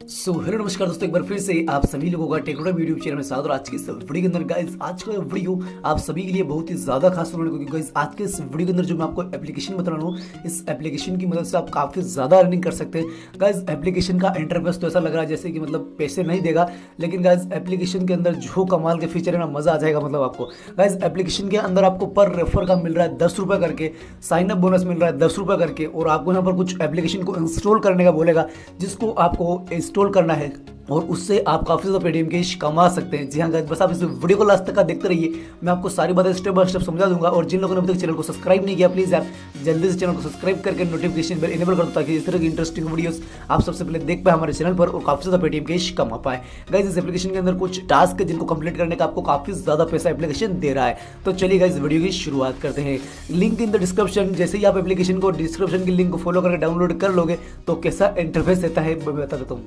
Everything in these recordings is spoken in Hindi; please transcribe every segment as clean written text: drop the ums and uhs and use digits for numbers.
हेलो नमस्कार दोस्तों, एक बार फिर से आप सभी लोगों का टेक्नोलॉजी यूट्यूब चैनल में स्वागत। और आज की इस वीडियो के अंदर गाइस, आज का वीडियो आप सभी के लिए बहुत ही ज़्यादा खास होने को, क्योंकि गाइस आज के इस वीडियो के अंदर जो मैं आपको एप्लीकेशन बता रहा हूँ, इस एप्लीकेशन की मदद से आप काफ़ी ज़्यादा अर्निंग कर सकते हैं। गाइस एप्लीकेशन का इंटरफेस तो ऐसा लग रहा है जैसे कि मतलब पैसे नहीं देगा, लेकिन गाइस एप्लीकेशन के अंदर जो कमाल के फीचर है ना, मज़ा आ जाएगा। मतलब आपको गाइस एप्लीकेशन के अंदर आपको पर रेफर का मिल रहा है 10 रुपये करके, साइन अप बोनस मिल रहा है 10 रुपये करके, और आपको यहाँ पर कुछ एप्लीकेशन को इंस्टॉल करने का बोलेगा, जिसको आपको इंस्टॉल करना है और उससे आप काफ़ी ज़्यादा पेटीएम कैश कमा सकते हैं। जी हाँ गाइस, बस आप इस वीडियो को लास्ट तक का देखते रहिए, मैं आपको सारी बातें स्टेप बाय स्टेप समझा दूंगा। और जिन लोगों ने अभी तक चैनल को सब्सक्राइब नहीं किया, प्लीज़ यार जल्दी से चैनल को सब्सक्राइब करके नोटिफिकेशन बेल इनेबल कर दो, ताकि इस तरह की इंटरेस्टिंग वीडियोस आप सबसे पहले देख पाए हमारे चैनल पर और काफ़ी ज़्यादा पेटीएम कैश कमा पाए। गाइस इस एप्लीकेशन के अंदर कुछ टास्क है जिनको कंप्लीट करने का आपको काफ़ी ज़्यादा पैसा एप्लीकेशन दे रहा है। तो चलिए गाइस वीडियो की शुरुआत करते हैं। लिंक इन द डिस्क्रिप्शन, जैसे ही आप एप्लीकेशन को डिस्क्रिप्शन की लिंक को फॉलो करके डाउनलोड कर लोगे तो कैसा इंटरफेस रहता है मैं बता देता हूँ।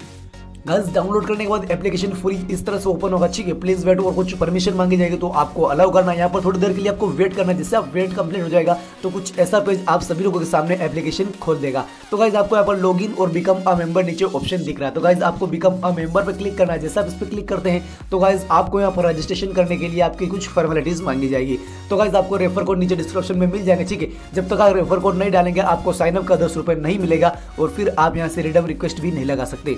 गाइस डाउनलोड करने के बाद एप्लीकेशन फुली इस तरह से ओपन होगा, ठीक है। प्लीज वेट, और कुछ परमिशन मांगी जाएगी तो आपको अलाउ करना है। यहाँ पर थोड़ी देर के लिए आपको वेट करना है, जिससे आप वेट कंप्लीट हो जाएगा तो कुछ ऐसा पेज आप सभी लोगों के सामने एप्लीकेशन खोल देगा। तो गाइस आपको यहाँ पर लॉगिन और बिकम अ मेंबर नीचे ऑप्शन दिख रहा है, तो गाइस आपको बिकम अ मेंबर पे क्लिक करना है। जैसे आप इस पर क्लिक करते हैं तो गाइस आपको यहाँ पर रजिस्ट्रेशन करने के लिए आपकी कुछ फॉर्मेलिटीज मांगी जाएगी। तो गाइस आपको रेफर कोड नीचे डिस्क्रिप्शन में मिल जाएगा, ठीक है। जब तक आप रेफर कोड नहीं डालेंगे आपको साइनअप का 10 रुपये नहीं मिलेगा, और फिर आप यहाँ से रिडम रिक्वेस्ट भी नहीं लगा सकते।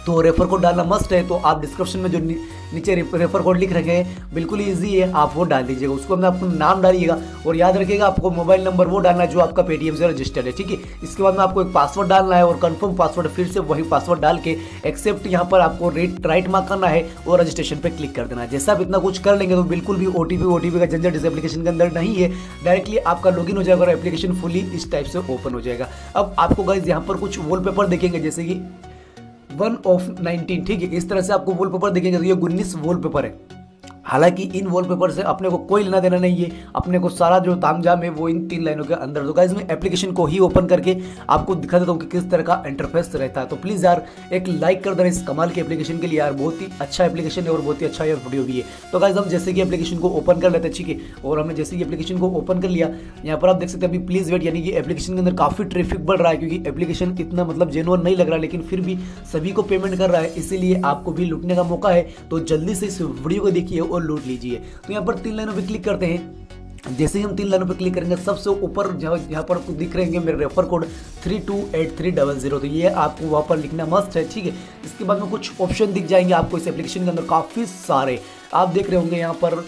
तो रेफर कोड डालना मस्ट है, तो आप डिस्क्रिप्शन में जो नीचे रेफर कोड लिख रखे हैं बिल्कुल इजी है, आप वो डाल दीजिएगा। उसको अंदर आपको नाम डालिएगा और याद रखिएगा आपको मोबाइल नंबर वो डालना है जो आपका पेटीएम से रजिस्टर्ड है, ठीक है। इसके बाद में आपको एक पासवर्ड डालना है और कंफर्म पासवर्ड, फिर से वही पासवर्ड डाल के एक्सेप्ट यहाँ पर आपको राइट मार्क करना है और रजिस्ट्रेशन पे क्लिक कर देना है। जैसा आप इतना कुछ कर लेंगे तो बिल्कुल भी ओटीपी का झंझट इस एप्लीकेशन के अंदर नहीं है, डायरेक्टली आपका लॉगिन हो जाएगा और एप्लीकेशन फुली इस टाइप से ओपन हो जाएगा। अब आपको गाइस यहाँ पर कुछ वॉलपेपर देखेंगे, जैसे कि 1 of 19, ठीक है। इस तरह से आपको वॉलपेपर दिखेंगे, तो ये 19 वॉलपेपर है। हालांकि इन वॉलपेपर से अपने को कोई लेना देना नहीं है, अपने को सारा जो तामझाम है वो इन 3 लाइनों के अंदर। तो गाइस मैं एप्लीकेशन को ही ओपन करके आपको दिखा देता हूँ कि किस तरह का इंटरफेस रहता है। तो प्लीज़ यार एक लाइक कर देना इस कमाल के एप्लीकेशन के लिए, यार बहुत ही अच्छा एप्लीकेशन है और बहुत ही अच्छा ये वीडियो भी है। तो गाइस हम जैसे कि एप्लीकेशन को ओपन कर लेते हैं, ठीक है। और हमने जैसे कि एप्लीकेशन को ओपन कर लिया, यहाँ पर आप देख सकते हैं अभी प्लीज़ वेट, यानी कि एप्लीकेशन के अंदर काफ़ी ट्रैफिक बढ़ रहा है, क्योंकि एप्लीकेशन इतना मतलब जेन्युइन नहीं लग रहा, लेकिन फिर भी सभी को पेमेंट कर रहा है, इसीलिए आपको भी लूटने का मौका है। तो जल्दी से इस वीडियो को देखिए और लूट लीजिए। तो यहाँ पर 3 लाइनों पे क्लिक करते हैं। जैसे ही हम 3 लाइनों पे क्लिक करेंगे, सबसे ऊपर यहाँ पर आपको दिख रहे हैं मेरे रेफर कोड 328300, तो ये आपको वहाँ पर लिखना मस्ट है, ठीक है। इसके बाद में कुछ ऑप्शन दिख जाएंगे आपको इस एप्लीकेशन के अंदर, काफ़ी सारे आप देख रहे होंगे। यहाँ पर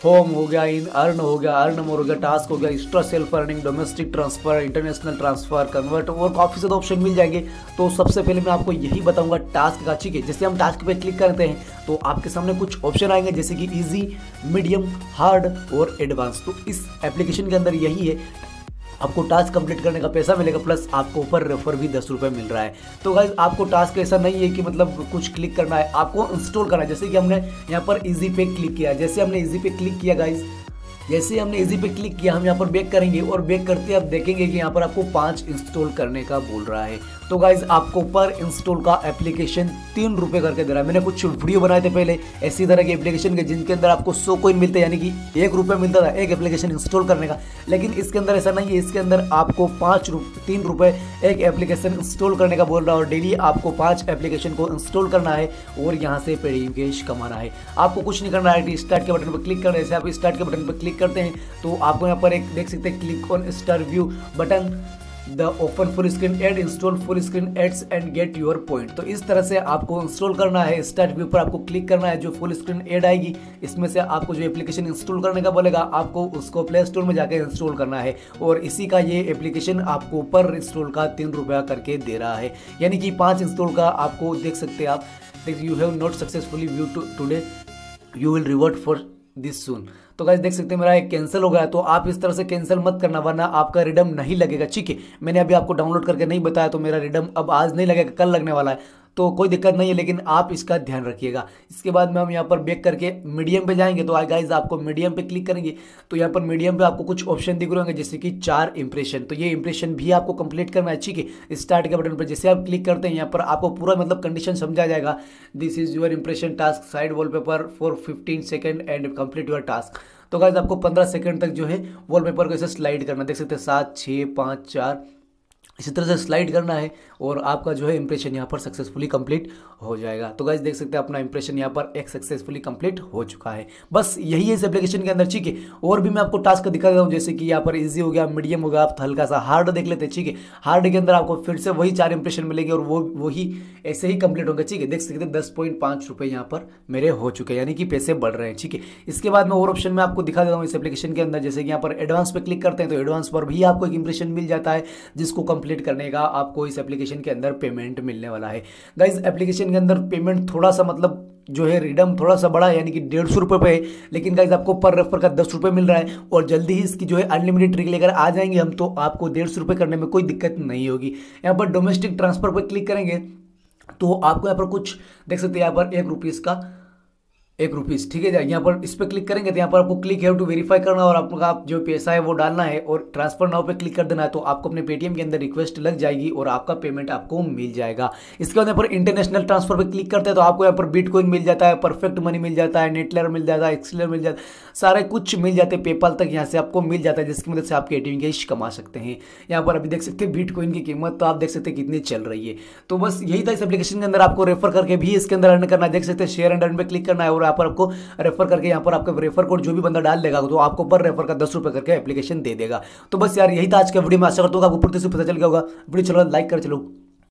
होम हो गया, इन अर्न हो गया, अर्न मोर हो गया, टास्क हो गया, extra self earning, domestic transfer, international transfer, convert, और काफ़ी ज़्यादा ऑप्शन मिल जाएंगे। तो सबसे पहले मैं आपको यही बताऊंगा टास्क का, ठीक है। जैसे हम टास्क पे क्लिक करते हैं तो आपके सामने कुछ ऑप्शन आएंगे, जैसे कि इजी, मीडियम, हार्ड और एडवांस। तो इस एप्लीकेशन के अंदर यही है, आपको टास्क कंप्लीट करने का पैसा मिलेगा, प्लस आपको ऊपर रेफर भी 10 रुपये मिल रहा है। तो गाइस आपको टास्क ऐसा नहीं है कि मतलब कुछ क्लिक करना है, आपको इंस्टॉल करना है। जैसे कि हमने यहाँ पर इजी पे क्लिक किया, जैसे हमने इजी पे क्लिक किया गाइस, जैसे हमने इजी पे क्लिक किया, हम यहाँ पर बैक करेंगे और बैक करते आप देखेंगे कि यहाँ पर आपको 5 इंस्टॉल करने का बोल रहा है। तो गाइज आपको पर इंस्टॉल का एप्लीकेशन 3 रुपये करके दे रहा है। मैंने कुछ वीडियो बनाए थे पहले ऐसी तरह के एप्लीकेशन के, जिनके अंदर आपको 100 कॉइन मिलते हैं, यानी कि 1 रुपये मिलता था एक एप्लीकेशन इंस्टॉल करने का। लेकिन इसके अंदर ऐसा नहीं है, इसके अंदर आपको 3 रुपये एक एप्लीकेशन इंस्टॉल करने का बोल रहा है, और डेली आपको 5 एप्लीकेशन को इंस्टॉल करना है और यहाँ से पेटीएम कैश कमाना है। आपको कुछ नहीं करना है, स्टार्ट के बटन पर क्लिक करना है। जैसे आप स्टार्ट के बटन पर क्लिक करते हैं तो आपको यहाँ पर एक देख सकते हैं click on star view button, the open full screen ad, install full screen ads and get your point. तो इस तरह से आपको इंस्टॉल करना है। स्टार्ट व्यू पर आपको क्लिक करना है, जो फुल स्क्रीन एड आएगी इसमें से आपको जो एप्लीकेशन इंस्टॉल करने का बोलेगा, आपको उसको प्ले स्टोर में जाकर इंस्टॉल करना है। और इसी का ये एप्लीकेशन आपको पर इंस्टॉल का 3 रुपया करके दे रहा है, यानी कि 5 इंस्टॉल का आपको देख सकते हैं आप, you have not successfully view today, you will revert for this soon. तो गाइस देख सकते हैं मेरा एक कैंसिल हो गया। तो आप इस तरह से कैंसिल मत करना, वरना आपका रिडम नहीं लगेगा, ठीक है। मैंने अभी आपको डाउनलोड करके नहीं बताया, तो मेरा रिडम अब आज नहीं लगेगा, कल लगने वाला है। तो कोई दिक्कत नहीं है, लेकिन आप इसका ध्यान रखिएगा। इसके बाद में हम यहाँ पर बैक करके मीडियम पे जाएंगे। तो गाइस आपको मीडियम पे क्लिक करेंगे तो यहाँ पर मीडियम पे आपको कुछ ऑप्शन दिख रहे होंगे, जैसे कि 4 इंप्रेशन। तो ये इंप्रेशन भी आपको कंप्लीट करना है, ठीक है। स्टार्ट के बटन पर जैसे आप क्लिक करते हैं, यहाँ पर आपको पूरा मतलब कंडीशन समझा जाएगा। This is your impression task, side wallpaper for 15 second and complete your task. तो गाइस आपको 15 सेकंड तक जो है वॉलपेपर को ऐसे स्लाइड करना, देख सकते हैं 7 6 5 4 इसी तरह से स्लाइड करना है और आपका जो है इंप्रेशन यहाँ पर सक्सेसफुली कंप्लीट हो जाएगा। तो गाइस देख सकते हैं अपना इंप्रेशन यहाँ पर एक सक्सेसफुली कंप्लीट हो चुका है। बस यही है इस एप्लीकेशन के अंदर, ठीक है। और भी मैं आपको टास्क दिखा देता हूँ, जैसे कि यहाँ पर इजी हो गया, मीडियम हो गया, आप हल्का सा हार्ड देख लेते हैं, ठीक है। हार्ड के अंदर आपको फिर से वही 4 इंप्रेशन मिलेंगे और वही ऐसे ही कंप्लीट होंगे, ठीक है। देख सकते हैं 10.5 रुपये यहाँ पर मेरे हो चुके हैं, यानी कि पैसे बढ़ रहे हैं, ठीक है। इसके बाद में और ऑप्शन में आपको दिखा देता हूँ इस एप्लीकेशन के अंदर, जैसे कि यहाँ पर एडवांस पे क्लिक करते हैं तो एडवांस पर भी आपको एक इंप्रेशन मिल जाता है, जिसको कंप्लीट करने का आपको इस एप्लीकेशन के अंदर पेमेंट मिलने वाला है। गाइस एप्लीकेशन के अंदर पेमेंट थोड़ा सा मतलब जो है रिडम थोड़ा सा बड़ा है, यानी कि 150 रुपये पे है, लेकिन गाइस आपको पर रेफर का 10 रुपये मिल रहा है और जल्दी ही इसकी जो है अनलिमिटेड ट्रिक लेकर आ जाएंगे हम, तो आपको 150 रुपये करने में कोई दिक्कत नहीं होगी। यहाँ पर डोमेस्टिक ट्रांसफर पर क्लिक करेंगे तो आपको यहाँ पर कुछ देख सकते हैं, यहाँ पर ₹1, ठीक है। यहाँ पर इस पर क्लिक करेंगे तो यहाँ पर आपको क्लिक है टू वेरीफाई करना और आपका जो पैसा है वो डालना है और ट्रांसफर नाउ पे क्लिक कर देना है, तो आपको अपने पेटीएम के अंदर रिक्वेस्ट लग जाएगी और आपका पेमेंट आपको मिल जाएगा। इसके बाद यहाँ पर इंटरनेशनल ट्रांसफर पे क्लिक करते हैं तो आपको यहाँ पर बिटकॉइन मिल जाता है, परफेक्ट मनी मिल जाता है, नेटलेयर मिल जाता है, एक्सलेयर मिल जाता है, सारे कुछ मिल जाते हैं, पेपाल तक यहाँ से आपको मिल जाता है, जिसकी मदद से आपके एटीएम कैश कमा सकते हैं। यहाँ पर अभी देख सकते हैं बिटकॉइन की कीमत, तो आप देख सकते हैं कितनी चल रही है। तो बस यही था इस एप्लीकेशन के अंदर, आपको रेफर करके भी इसके अंदर अर्न करना है। देख सकते हैं शेयर एंड अर्न पे क्लिक करना है और यहाँ पर आपको रेफर करके यहाँ पर आपका रेफर कोड जो भी बंदा डाल देगा तो आपको पर रेफर का 10 रुपये करके एप्लीकेशन दे देगा। तो बस यार यही था आज का वीडियो में, आशा करता हूँ आपको पूरी तरह से पता चल गया होगा। वीडियो चलो लाइक कर चलो।